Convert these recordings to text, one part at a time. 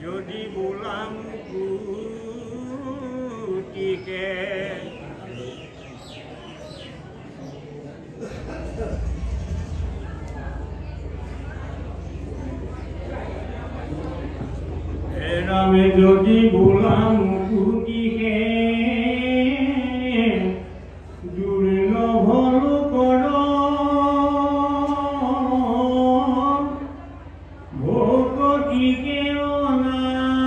যদি বোলাম কুটিকে এরামে যদি বোলাম কুটিকে জুড়ল ভল কর ভোগটিকে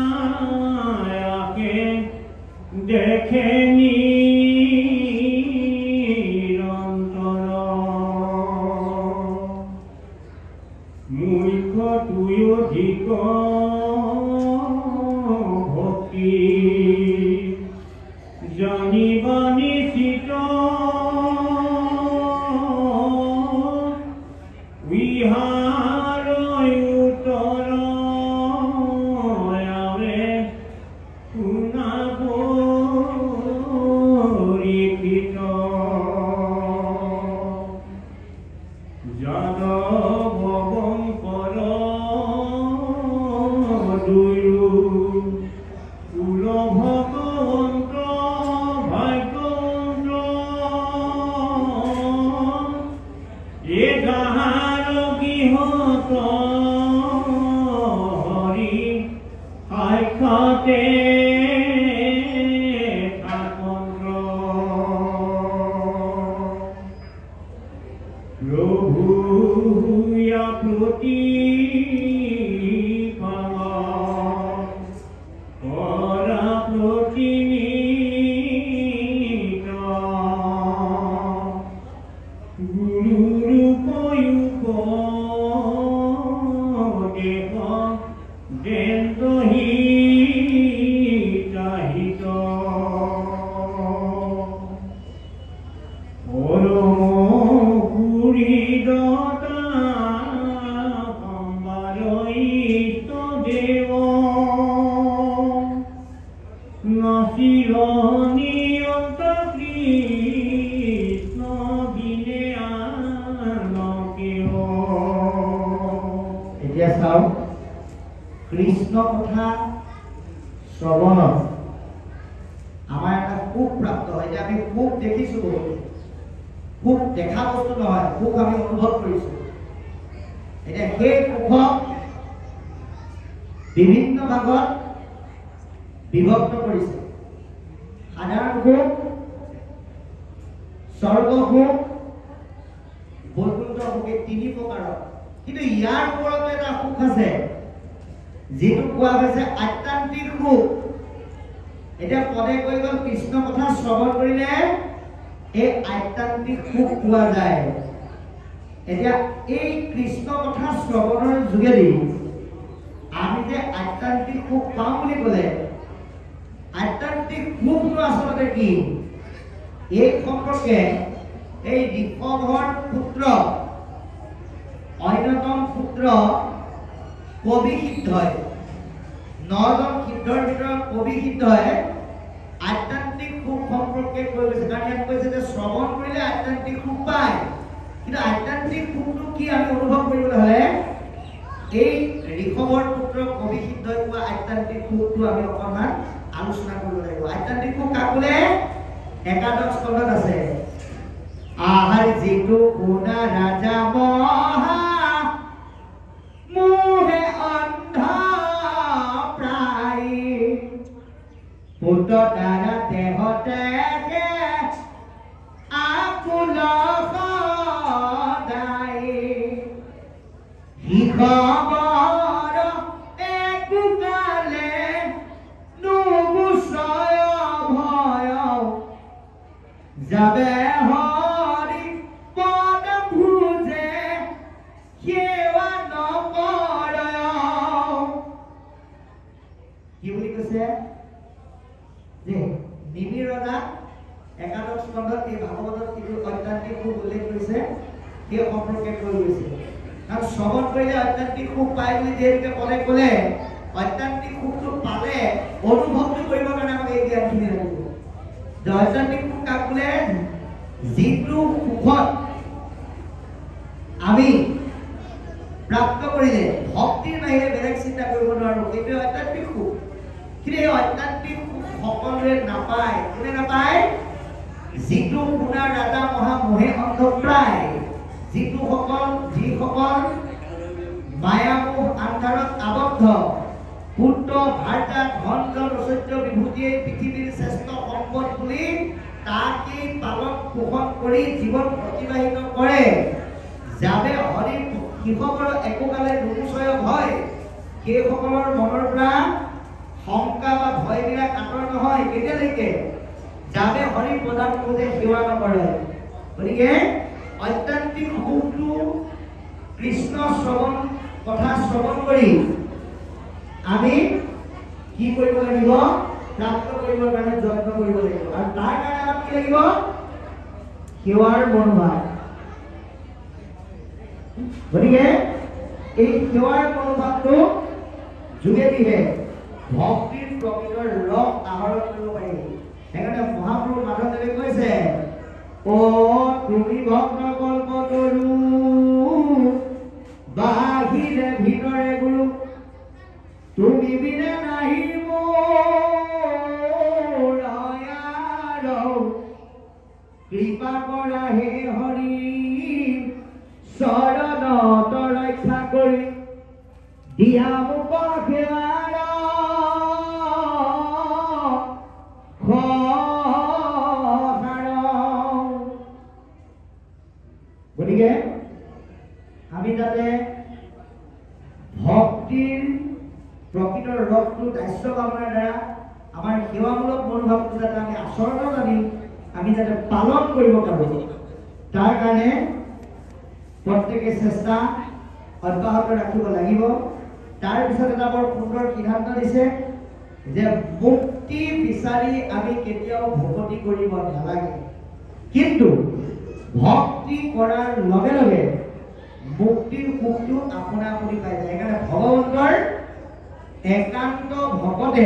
অনায়াকে দেখে নিরন্তর মূর্খ তুই অধিক ভক্তি জানিবা নিশ্চিত বিহার উত্তর আবে পুনা পরীক্ষিত যাদব বংশর দুয়ো কুল ভগবন্ত ভাগ্যবন্ত এ গাহার গৃহত হরি আইখতে থাকন্দ্র প্রভুয়া প্রতি পরা প্রতিনিত গুরুরূপ দেব দেন্দহিতাহিত পরম পুরীদতা সম্বারয়িত দেব নশিল নিয়ত কৃষ্ণ বিনে আনকেও। এতিয়া চাও কৃষ্ণ কথা শ্ৰৱণত আমাৰ এটা সুখ প্ৰাপ্ত হয়। এতিয়া আমি সুখ দেখিছো, সুখ দেখা বস্তু নহয়, সুখ আমি অনুভৱ কৰিছো। এতিয়া সেই সুখক বিভিন্ন ভাগত বিভক্ত কৰিছে। সাধাৰণ সুখ, স্বৰ্গ সুখ, বৈকুণ্ঠ সুখ, এই তিনি প্ৰকাৰৰ। কিন্তু ইয়াৰ ওপৰতো এটা সুখ আছে যিটো কোৱা হৈছে আত্যান্তিক সুখ। এতিয়া পদে কৈ গ'ল কৃষ্ণ কথা শ্ৰৱণ কৰিলে এই আত্যান্তিক সুখ পোৱা যায়। এতিয়া এই কৃষ্ণ কথা শ্ৰৱণৰ যোগেদি আমি যে আত্যান্তিক সুখ পাওঁ বুলি ক'লে আত্যান্তিক সুখটো আচলতে কি, এই সম্পৰ্কে এই ঋষভৰ পুত্ৰ অন্যতম পুত্ৰ কবি সিদ্ধই, 9জন সিদ্ধৰ ভিতৰত কবি সিদ্ধই আত্যান্তিক সুখ সম্পৰ্কে কৈ গৈছে। কাৰণ ইয়াত কৈছে যে শ্ৰৱণ কৰিলে আত্যান্তিক সুখ পায়। কিন্তু আত্যান্তিক সুখটো কি আমি অনুভৱ কৰিবলৈ হ'লে এই ঋষভৰ পুত্ৰ কবি সিদ্ধই কোৱা আত্যান্তিক সুখটো আমি অকণমান আলোচনা কৰিব লাগিব। আত্যান্তিক সুখ কাক বোলে? একাদশ স্কন্ধত আছে। আহাৰ যিটো শুনা ৰাজা মহা মোহে অন্ধ প্ৰায় পুত্ৰ দ্বাৰা দেহতে আকুল সদায় শিখবৰ একোকালে নুগুচয় ভয় যাবে হৰি পদ ভুজে সেৱা নকৰ। কি বুলি কৈছে যে নিমি ৰজা একাদশ স্কন্ধত এই ভাগৱতত যিটো অত্যান্তিক সুখ উল্লেখ কৰিছে সেই সম্পৰ্কে কৈ গৈছে। কাৰণ শ্ৰৱণ কৰিলে অত্যান্তিক সুখ পায় বুলি যিহেতুকে পদে ক'লে অত্যান্তিক সুখটো পালে অনুভৱটো কৰিবৰ কাৰণে আমাক এই জ্ঞানখিনি লাগিব। অত্যান্তিক সুখ কাক বোলে? যিটো সুখত আমি প্ৰাপ্ত কৰিলে ভক্তিৰ বাহিৰে বেলেগ চিন্তা চিন্তা কৰিব নোৱাৰো এইটো আধ্যাত্মিক সুখ কিন্তু এই আধ্যাত্মিক সুখ সকলোৱে নাপায় কোনে নাপায় যিটো শুনা ৰাজা মহামোহে অন্ধপ্ৰায় যিসকল মায়ামোহ আন্ধাৰত আবদ্ধ পুত্ৰ ভাৰ্তা ধন জন ঐশ্বৰ্য বিভূতিয়ে পৃথিৱীৰ শ্ৰেষ্ঠ সম্পদ বুলি তাকেই পালন পোষণ কৰি জীৱন অতিবাহিত কৰে যাবে হৰি কৃষকৰ একোকালে নুমুচয় হয় সেইসকলৰ মনৰ পৰা শংকা বা ভয়বিলাক আঁতৰ নহয় কেতিয়ালৈকে যাবে হৰি প্ৰদান কৰোঁতে সেৱা নকৰে গতিকে অত্যান্তিক সুখটো কৃষ্ণ শ্ৰৱণ কথা শ্ৰৱণ কৰি আমি কি কৰিব লাগিব প্ৰাপ্ত কৰিবৰ কাৰণে যত্ন কৰিব লাগিব আৰু তাৰ কাৰণে আমাক কি লাগিব সেৱাৰ মনোভাৱ গতিকে এই সেৱাৰ মনোভাৱটো যোগেদিহে ভক্তিৰ প্ৰকৃতৰ ৰস আহৰণ কৰিব পাৰি সেইকাৰণে মহাপুৰুষ মাধৱদেৱে কৈছে ও তুমি ভক্ত কল্পতৰু বাহিৰে ভিতৰে গুৰু তুমি বিনে নাহি মোৰ কৃপা কৰা হে হৰি চৰণত ৰক্ষা কৰি দিয়া মোক সেৱাৰ গতিকে আমি যাতে ভক্তিৰ প্ৰকৃতৰ ৰসটো দাস্য কামনাৰ দ্বাৰা আমাৰ সেৱামূলক মনোভাৱটো যাতে আমি আচৰণত আনি আমি যাতে পালন কৰিব পাৰোঁ তাৰ কাৰণে প্ৰত্যেকে চেষ্টা অব্যাহত ৰাখিব লাগিব তাৰপিছত এটা বৰ সুন্দৰ সিদ্ধান্ত দিছে যে মুক্তি বিচাৰি আমি কেতিয়াও ভকতি কৰিব নালাগে কিন্তু ভক্তি কৰাৰ লগে লগে মুক্তিৰ সুখটো আপোনা আপুনি পাই যায় সেইকাৰণে ভগৱন্তৰ একান্ত ভকতে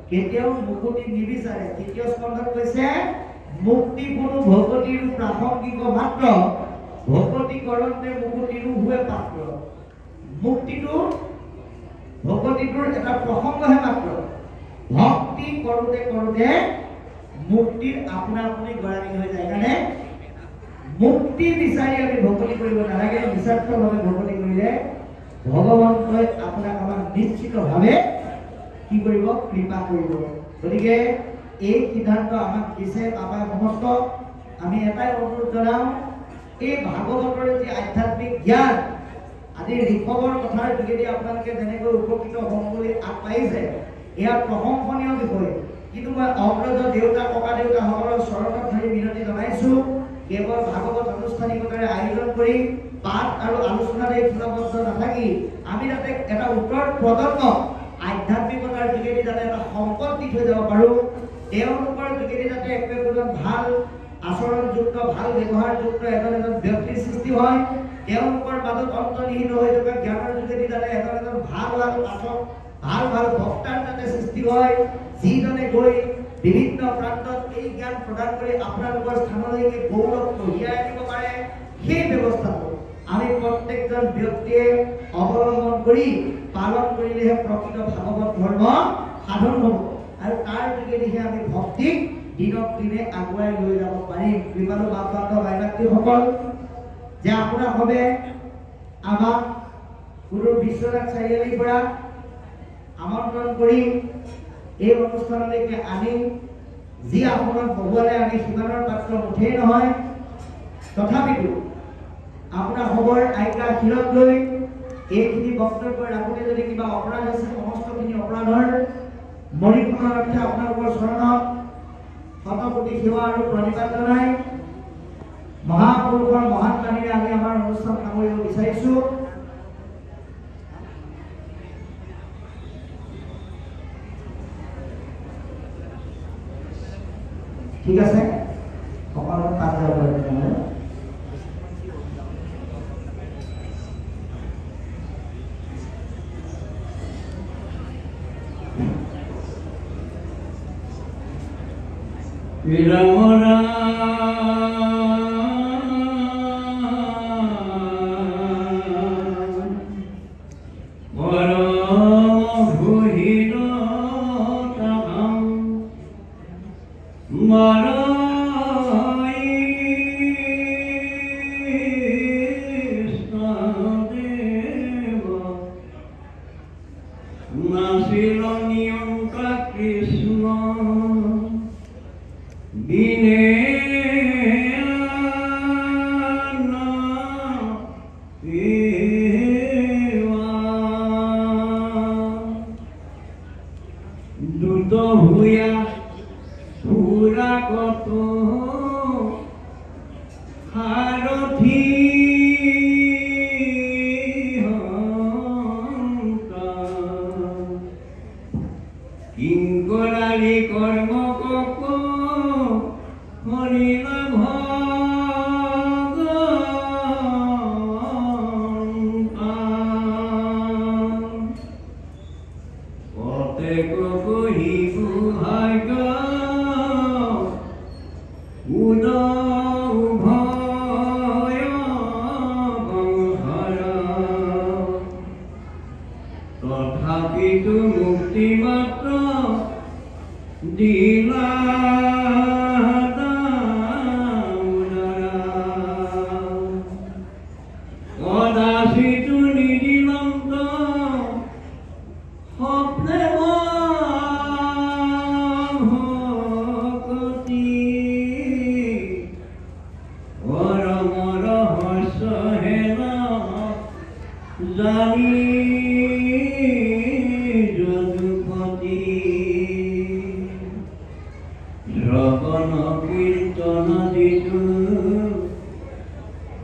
কেতিয়াও মুক্তি নিবিচাৰে তৃতীয় স্কন্ধত কৈছে মুক্তি কোনো ভকতিৰ প্ৰাসংগিক মাত্ৰ ভকতি কৰন্তে মুক্তিৰ হুৱে পাত্ৰ মুক্তিটো ভকতিটোৰ এটা প্ৰসংগহে মাত্ৰ ভক্তি কৰোঁতে কৰোঁতে মুক্তিৰ আপোনা আপুনি গৰাকী হৈ যায় সেইকাৰণে মুক্তি বিচাৰি আমি ভকতি কৰিব নালাগে নিস্বাৰ্থভাৱে ভকতি কৰিলে ভগৱন্তই আপোনাক আমাক নিশ্চিতভাৱে কি কৰিব কৃপা কৰিব গতিকে এই সিদ্ধান্ত আমাক দিছে বাবা সমস্ত আমি এটাই অনুৰোধ জনাওঁ এই ভাগৱতৰ যি আধ্যাত্মিক জ্ঞান আদি ঋষভৰ কথাৰ যোগেদি আপোনালোকে যেনেকৈ উপকৃত হ'ম বুলি আগবাঢ়িছে এয়া প্ৰশংসনীয় বিষয় কিন্তু মই অগ্ৰজ দেউতা ককা দেউতাসকলৰ চৰণত ধৰি বিনতি জনাইছোঁ কেৱল ভাগৱত আনুষ্ঠানিকতাৰে আয়োজন কৰি পাঠ আৰু আলোচনাৰে সীমাবদ্ধ নাথাকি আমি যাতে এটা উত্তৰ প্ৰজন্মক আধ্যাত্মিকতাৰ যোগেদি যাতে এটা সম্পদ দি থৈ যাব পাৰোঁ তেওঁলোকৰ যোগেদি যাতে একজন ভাল আচৰণযুক্ত ভাল ব্যৱহাৰযুক্ত এজন ব্যক্তিৰ সৃষ্টি হয় তেওঁলোকৰ মাজত অন্তৰ্নিহিত হৈ থকা জ্ঞানৰ যোগেদি যাতে এজন ভাল আচৰণ ভাল বক্তাৰ যাতে সৃষ্টি হয় যিজনে গৈ বিভিন্ন প্ৰান্তত এই জ্ঞান প্ৰদান কৰি আপোনালোকৰ স্থানলৈকে গৌৰৱ কঢ়িয়াই আনিব পাৰে সেই ব্যৱস্থাটো আমি প্ৰত্যেকজন ব্যক্তিয়ে অৱলম্বন কৰি পালন কৰিলেহে প্ৰকৃত ভাগৱত ধৰ্ম সাধন হ'ব আৰু তাৰ যোগেদিহে আমি ভক্তিক দিনক দিনে আগুৱাই লৈ যাব পাৰিম কৃপালু বাপ বান্ধৱ ভাতৃসকল যে আপোনালোকে আমাক গুৰু বিশ্বনাথ চাৰিআলিৰ পৰা আমন্ত্ৰণ কৰি এই অনুষ্ঠানলৈকে আনি যি আসনত বহুৱালে আমি সিমানৰ পাত্ৰ মুঠেই নহয় তথাপিতো আপোনাৰ খবৰ আজ্ঞা শিৰত লৈ এইখিনি বক্তব্য ৰাখোঁতে যদি কিবা অপৰাধ আছে সমস্তখিনি অপৰাধৰ মৰিক্ষণৰ অৰ্থে আপোনালোকৰ চৰণত শতকোটি সেৱা আৰু প্ৰণিপাত জনাই মহাপুৰুষৰ মহান বাণীৰে আমি আমাৰ অনুষ্ঠান সামৰিব বিচাৰিছোঁ ঠিক আছে সকলোৰে পাঠ যাব লাগে Ram Ram Ram নাছিল নিয়ন্তা কৃষ্ণ বিনে দ্রুত হইয়া পুরা কত সারথি কিঙ্করারি কর্ম কক হরিণ প্রত্যেক কহিবু ভাগ্য উদ উভয় বংশর তথাপিতো মুক্তি মাত্র দিলা কদাচিত নিদিলন্ত স্বপ্নে ভকতি পরম রহস্য হেন জানি যদুপতি শ্রবণ কীর্তন দিতু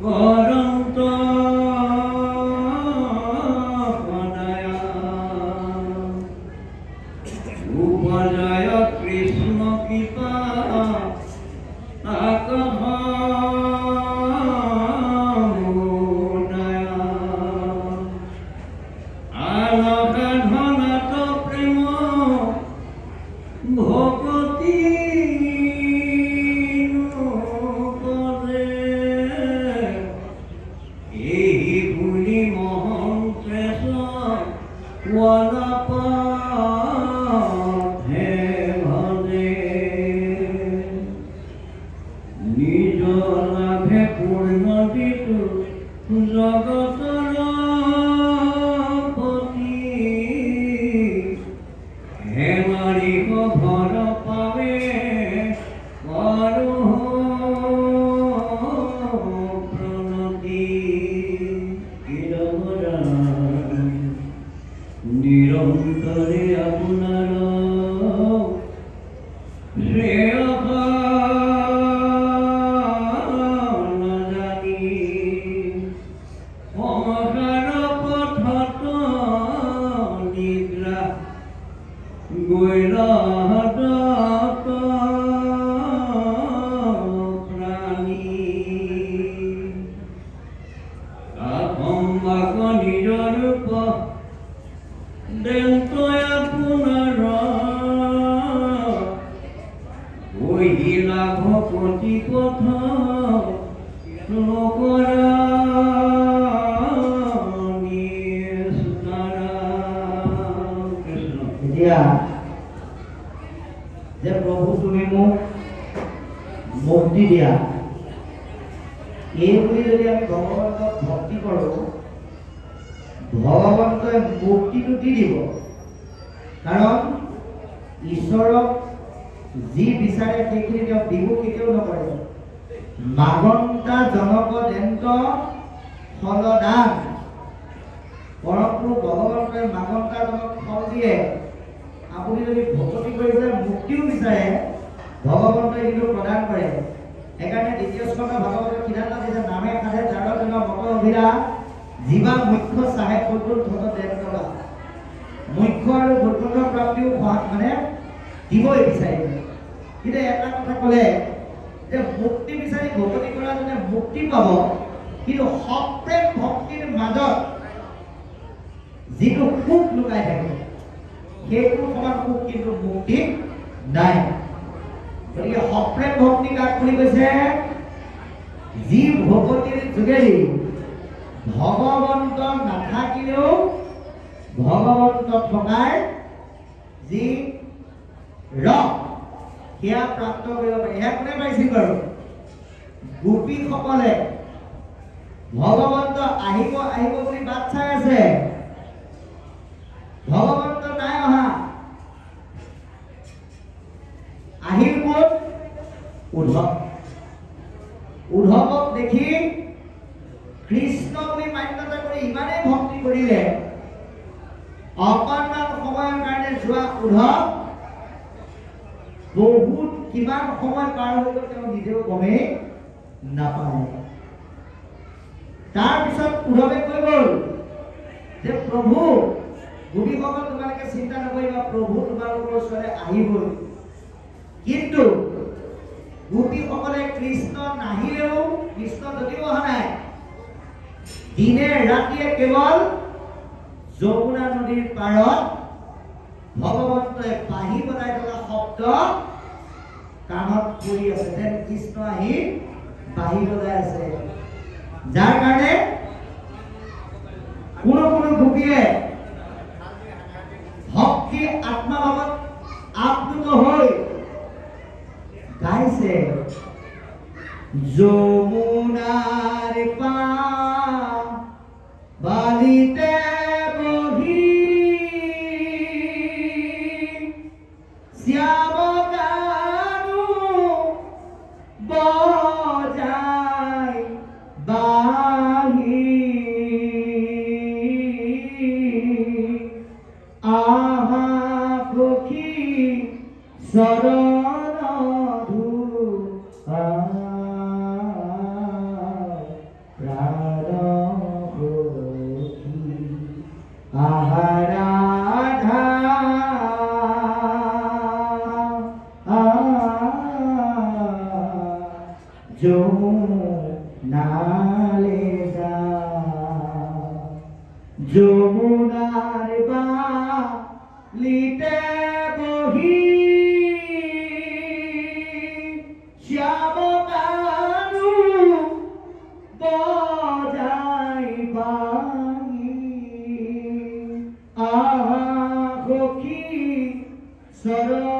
করন্ত উপজয় কৃষ্ণ কৃপা তাকহ আলোকা ধনত প্রেম ভকতি পদে এই গুণী মহন শ্রেষ ওয়ালাপথে ভজে নিজ লাভে পূর্ণ দিতু জগতর পতি হে মারিক ভর পাবে করো প্রণতি নিরন্তরে আপনার শ্রেয় জানি সংসার পথত নিদ্রা গৈল প্রাণী সম্ভাগ নিজ রূপ দেন্তয়া পুনর ওহিলা ভকতি পথ শ্লোকরা এতিয়া যে প্ৰভু তুমি মোক মুক্তি দিয়া এই বুলি যদি আমি ভগৱন্তক ভক্তি কৰোঁ ভগৱন্তই মুক্তিটো দি দিব কাৰণ ঈশ্বৰক যি বিচাৰে সেইখিনি তেওঁ দিব কেতিয়াও নকৰে মাগন্তা জনক দেন্ত ফলদান পৰমপুৰুষ ভগৱন্তই মাগন্তা জনক ফল দিয়ে আপুনি যদি ভক্তি কৰি পেলাই মুক্তিও বিচাৰে ভগৱন্তই কিন্তু প্ৰদান কৰে সেইকাৰণে দ্বিতীয় শ্লোকত ভাগৱতৰ সিদ্ধান্ত দিছে নামে খালে যাৰ জন্য মত অভিৰা জীৱা মুখ্য চাহে কঠোৰ ধন দেৱতা মুখ্য আৰু বৈকুণ্ঠ প্ৰাপ্তিও মানে দিবই বিচাৰিব কিন্তু এটা কথা ক'লে যে মুক্তি বিচাৰি ভক্তি কৰা জনে মুক্তি পাব কিন্তু সপ্ৰেম ভক্তিৰ মাজত যিটো সুখ লুকাই থাকে সেইটো সমান সুখ কিন্তু মুক্তি নাই গতিকে সপ্ৰেম ভক্তি কাক বুলি কৈছে যি ভকতিৰ যোগেদি ভগৱন্ত নাথাকিলেও ভগৱন্ত থকাৰ যি ৰস সেয়া প্ৰাপ্ত কৰিব পাৰে এয়া কোনে পাইছিল বাৰু গোপীসকলে ভগৱন্ত আহিব আহিব বুলি বাট চাই আছে ভগৱন্ত উদ্ধৱক দেখি কৃষ্ণ বুলি মান্যতা কৰি ইমানেই ভক্তি কৰিলে অকণমান সময়ৰ কাৰণে যোৱা উদ্ধৱ বহুত কিমান সময় পাৰ হৈ গ'ল তেওঁ নিজেও গমেই নাপায়। তাৰপিছত উদ্ধৱে কৈ গ'ল যে প্ৰভু গোপীসকল তোমালোকে চিন্তা নকৰিবা, প্ৰভু তোমালোকৰ ওচৰলৈ আহিবই। কিন্তু গোপীসকলে কৃষ্ণ নাহিলেও, কৃষ্ণ যদিও অহা নাই, দিনে ৰাতিয়ে কেৱল যমুনা নদীৰ পাৰত ভগৱন্তই বাঁহী বজাই থকা শব্দ কাণত পৰি আছে, যেন কৃষ্ণ আহি বাঁহী বজাই আছে। যাৰ কাৰণে কোনো কোনো গোপীয়ে ভক্তি আত্মাভাৱত আপ্লুত হৈ গাইছে, যমুনাৰ বালিতে বহি শ্যাম গানো বজাই বাঁহী, আহা সখী চৰণ যমুনাৰ বালিতে বহি শ্যাম গানো বজাই বাঁহী, আহা সখী চৰণ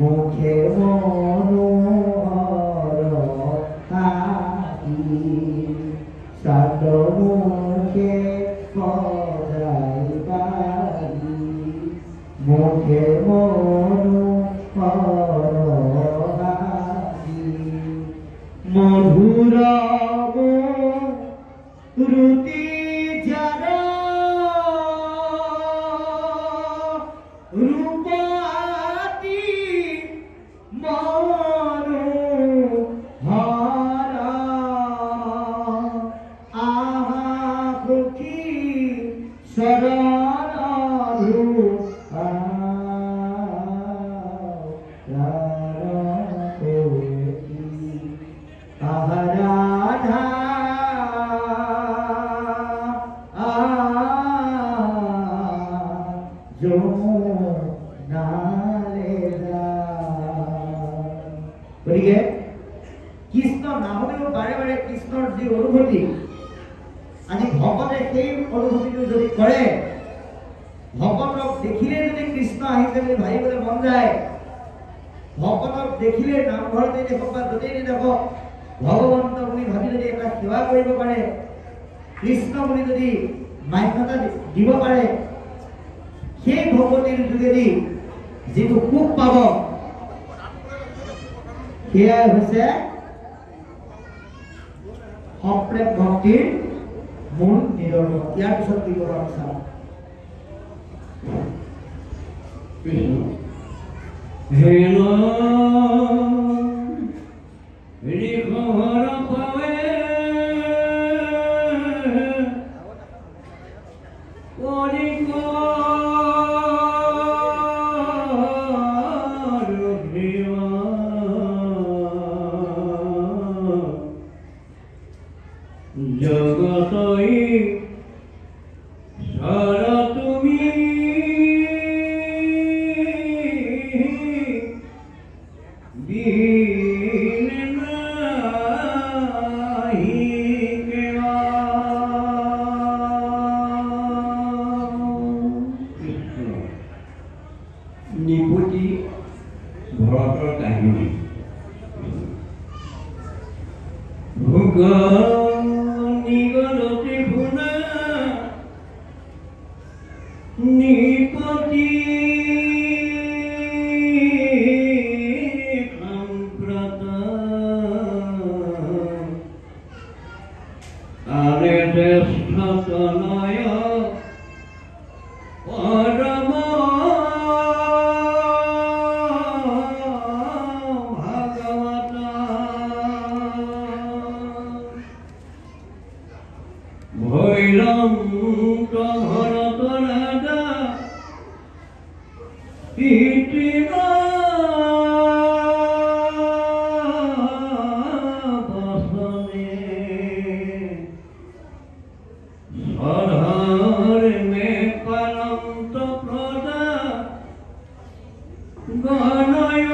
মুখে মনোহর হাসি, সাত মুখে বজাই বাঁহী, মুখে মনোহর হাসি, মধুর শ্রুতি যার রূপাতি মনোহর, আহা সখী শরণ আহরাধা গতিকে কৃষ্ণ নামতেও বাৰে বাৰে কৃষ্ণৰ যি অনুভূতি, আজি ভকতে সেই অনুভূতিটো যদি কৰে, ভকতক দেখিলে যদি কৃষ্ণ আহিছে বুলি ভাবিবলৈ মন যায়, ভকতক দেখিলে নামঘৰতে দেখক বা য'তেই দেখক ভগৱন্ত বুলি ভাবি যদি এটা সেৱা কৰিব পাৰে, কৃষ্ণ বুলি যদি মান্যতা দিব পাৰে, সেই ভগৱতীৰ যোগেদি যিটো সুখ পাব, সেয়াই হৈছে সপ্ৰেম ভক্তিৰ মূল নিদৰ্শন। ইয়াৰ পিছত কি ক'ব বিচাৰ? হেন হৃহৰ পাৱে জগতই সৰ তুমি বিন নাহি ভৰতৰ কাহিনী ভোগ নিগলতি শুনা নিপতি সম্প্ৰত তাৰে জ্যেষ্ঠ তনয় পৰম ভাগৱত ভৈৰন্ত ভৰত ৰাজা ইতিৰ বচনে সধৰ মে পালন্ত প্ৰজা গণয়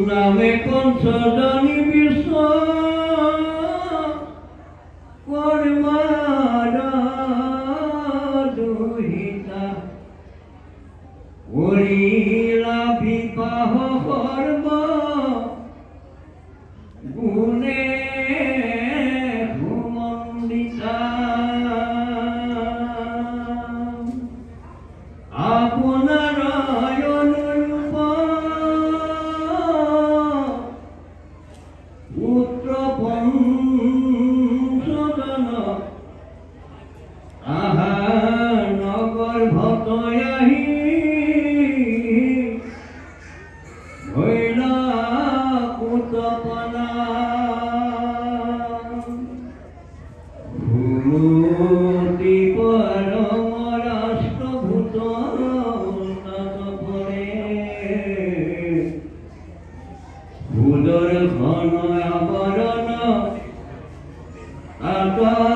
নামে পঞ্চজনী বিশ্ব কৰ্মাৰ দুহিতা কৰিলা বিবাহ সৰ্ব গুণে সুমণ্ডিতা আপোনাৰ অনুৰূপ পুত্ৰ পঞ্চজন আহা নগৰ ভতয়াহি ভৈলা উতপনা ভূতি পৰম ৰাষ্ট্ৰভূত সুদৰ্শন আৱৰণ আতমন্তৰে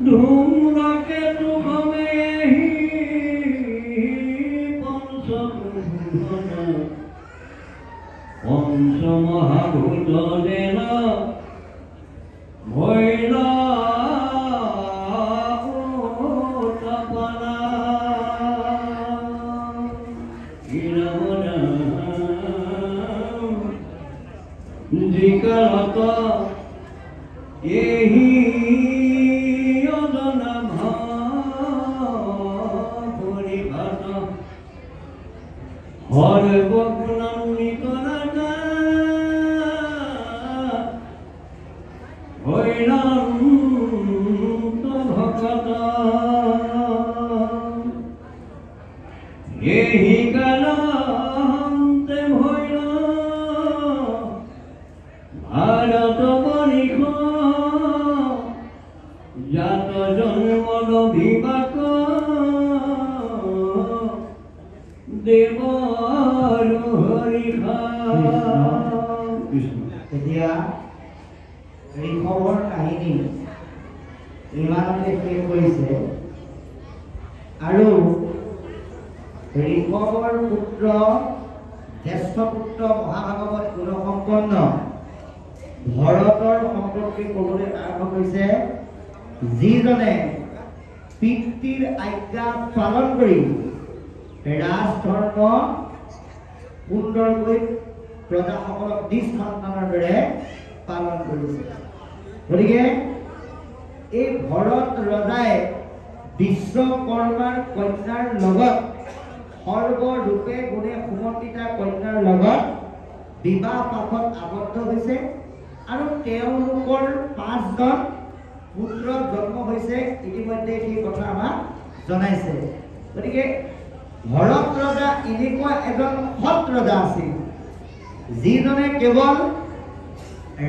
ধূম্ৰকেতু সমেহি পঞ্চভূষণ পঞ্চমহাভূত যেন ভৈলা উতপনা জিকালত এহি অজনা পৰিভাত সৰ্বগুণান্বিত ৰাজা ভৈৰন্ত ভকত এহি কালন্তে ভৈৰ ভাৰত বৰিষ জাত জন্মল বিবাক দেৱ হৰিষা এতিয়া ঋষভৰ কাহিনী ইমানতে শেষ কৰিছে আৰু ঋষভৰ পুত্ৰ জ্যেষ্ঠ পুত্ৰ মহাভাগৱত গুণসম্পন্ন ভৰতৰ সম্পৰ্কে ক'বলৈ আৰম্ভ কৰিছে যিজনে পিতৃৰ আজ্ঞা পালন কৰি ৰাজধৰ্ম সুন্দৰকৈ প্ৰজাসকলক নিজ সন্তানৰ দৰে পালন কৰিছে। গতিকে এই ভৰত ৰজাই বিশ্বকৰ্মাৰ কন্যাৰ লগত সৰ্বৰূপে গুণে সুমন্দিতা কন্যাৰ লগত বিবাহ পাশত আবদ্ধ হৈছে আৰু তেওঁলোকৰ 5জন পুত্ৰ জন্ম হৈছে। ইতিমধ্যে সেই কথা আমাক জনাইছে। গতিকে ভৰত ৰজা এনেকুৱা এজন সৎ ৰজা আছিল যিজনে কেৱল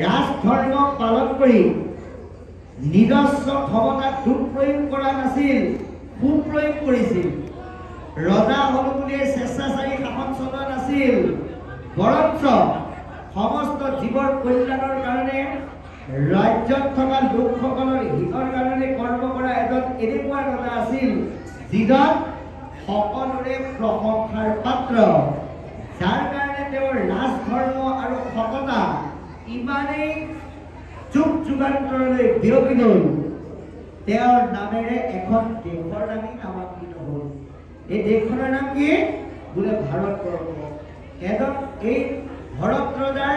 ৰাজধৰ্ম পালন কৰি নিজস্ব ক্ষমতা দুঃপ্ৰয়োগ কৰা নাছিল, সুপ্ৰয়োগ কৰিছিল। ৰজা হল বুলিয়ে স্বেচ্ছাচাৰী শাসন চলোৱা নাছিল, বৰঞ্চ সমস্ত জীৱৰ কল্যাণৰ কাৰণে ৰাজ্যত থকা লোকসকলৰ হিতৰ কাৰণে কৰ্ম কৰা এজন এনেকুৱা ৰজা আছিল যিজন সকলোৰে প্ৰশংসাৰ পাত্ৰ, যাৰ কাৰণে তেওঁৰ ৰাজধৰ্ম আৰু সততা ইমানেই যুগ যুগান্তৰলৈ বিয়পি গ'ল, তেওঁৰ নামেৰে এখন দেশৰ নামে নামাঙ্কিত হ'ল। এই দেশখনৰ নাম কি? বোলে ভাৰতবৰ্ষ। এজন এই ভৰত ৰজাৰ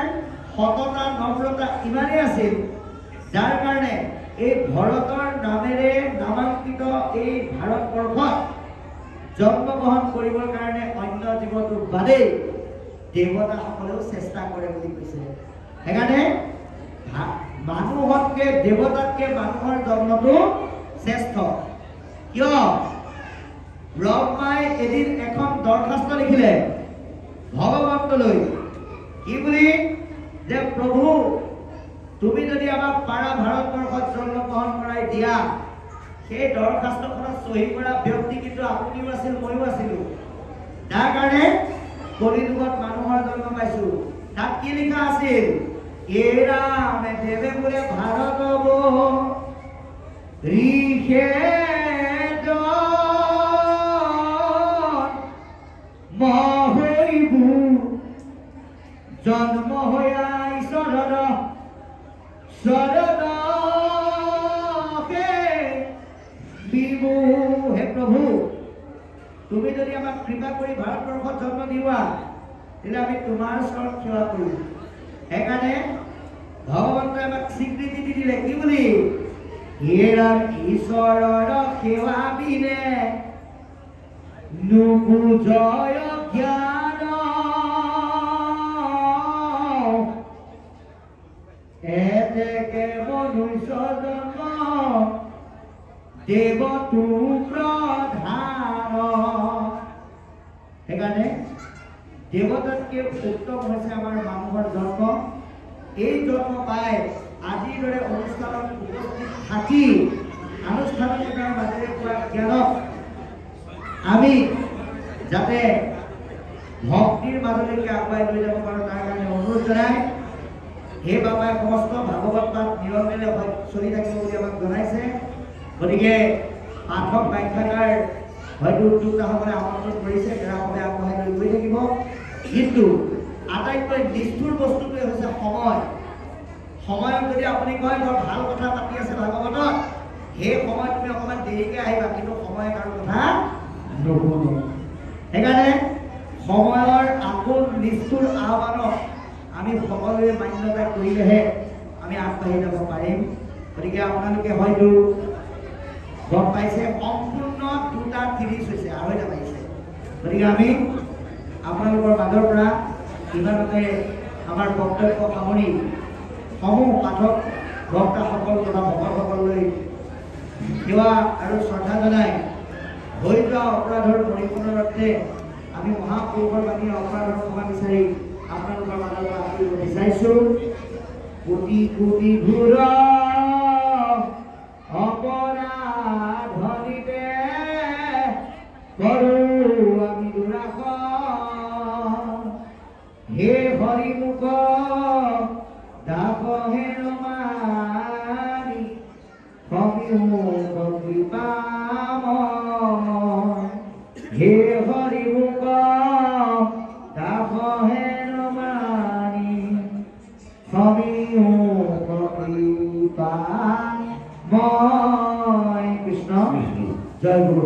সততা নম্ৰতা ইমানেই আছিল, যাৰ কাৰণে এই ভৰতৰ নামেৰে নামাঙ্কিত এই ভাৰতবৰ্ষত জন্মগ্ৰহণ কৰিবৰ কাৰণে অন্য জীৱটোৰ বাদেই দেৱতাসকলেও চেষ্টা কৰে বুলি কৈছে। সেইকাৰণে মানুহতকে দেৱতাতকে মানুহৰ জন্মটো শ্ৰেষ্ঠ। কিয়? ব্ৰহ্মাই এদিন এখন দৰখাস্ত লিখিলে ভগৱন্তলৈ, কি বুলি? যে প্ৰভু, তুমি যদি আমাক পাৰা ভাৰতবৰ্ষত জন্মগ্ৰহণ কৰাই দিয়া, সেই দৰখাস্তখনত চহী কৰা ব্যক্তি কিন্তু আপুনিও আছিল, ময়ো আছিলো। যাৰ কাৰণে কলিযুগত মানুহৰ জন্ম পাইছো। তাত কি লিখা আছিল? এৰামে দেৱে বোলে ভাৰত ঋষে মহৈবু জন্ম হয়া ঈশ্বৰ শৰণ বিভু। হে প্ৰভু, তুমি যদি আমাক কৃপা কৰি ভাৰতবৰ্ষত জন্ম দিবা, তেতিয়াহ'লে আমি তোমাৰ ওচৰত সেৱা কৰিম। সেইকাৰণে ভগৱন্তই আমাক স্বীকৃতি দি দিলে, কি বুলি? হেৰাম ঈশ্বৰৰ সেৱা বিনে নুবুজয় জ্ঞান, এতেকে মনুষ্য জন্ম দেৱতু প্ৰধান। সেইকাৰণে দেৱতাতকে উত্তম হৈছে আমাৰ মানুহৰ জন্ম। এই জন্ম পাই আজিৰ দৰে অনুষ্ঠানত উপস্থিত থাকি আনুষ্ঠানিকতাৰ মাজেৰে পোৱা জ্ঞানক আমি যাতে ভক্তিৰ মাজলৈকে আগুৱাই লৈ যাব পাৰোঁ, তাৰ কাৰণে অনুৰোধ জনাই হে বাবাই সমস্ত ভাগৱত পাঠ নিৰমেৰে চলি থাকিব বুলি আমাক জনাইছে। গতিকে পাঠক ব্যাখ্যাকাৰ হয়তো উদ্যোক্তাসকলে আমন্ত্ৰণ কৰিছে, তেৰাসকলে আগবঢ়াই লৈ গৈ থাকিব। কিন্তু আটাইতকৈ নিষ্ঠুৰ বস্তুটোৱে হৈছে সময়। সময়ত যদি আপুনি কয় বৰ ভাল কথা পাতি আছে ভাগৱতত, সেই সময় তুমি অকণমান দেৰিকৈ আহিবা, কিন্তু সময় কাৰো কথা নুশুনে। সেইকাৰণে সময়ৰ আকৌ নিষ্ঠুৰ আহ্বানক আমি সকলোৱে মান্যতা কৰিলেহে আমি আগবাঢ়ি যাব পাৰিম। গতিকে আপোনালোকে হয়তো গম পাইছে সম্পূৰ্ণ 2:30 হৈছে, 2:30 পাইছে। গতিকে আমি আপোনালোকৰ মাজৰ পৰা ইমানতে আমাৰ বক্তব্য সামৰি সমূহ পাঠক বক্তাসকল তথা ভকতসকললৈ সেৱা আৰু শ্ৰদ্ধা জনাই হৈ যোৱা অপৰাধৰ পৰিপূৰ্ণৰ অৰ্থে আমি মহাপুৰুষৰ বাণী অপৰাধৰ ক্ষমা বিচাৰি আপোনালোকৰ মাজৰ পৰা আঁতৰিব বিচাৰিছোঁ। কোটি কোটি ঘূৰ অপৰাধনিতে কৰোঁ আমি দুৰাশ, হে হৰিমুখ দাসহে ৰমানি সমিমুখ কৃপাময়, হে হৰিমুখ দাসহে ৰমানি সমিমুখ কৃপাময়। কৃষ্ণ জয় গুৰু।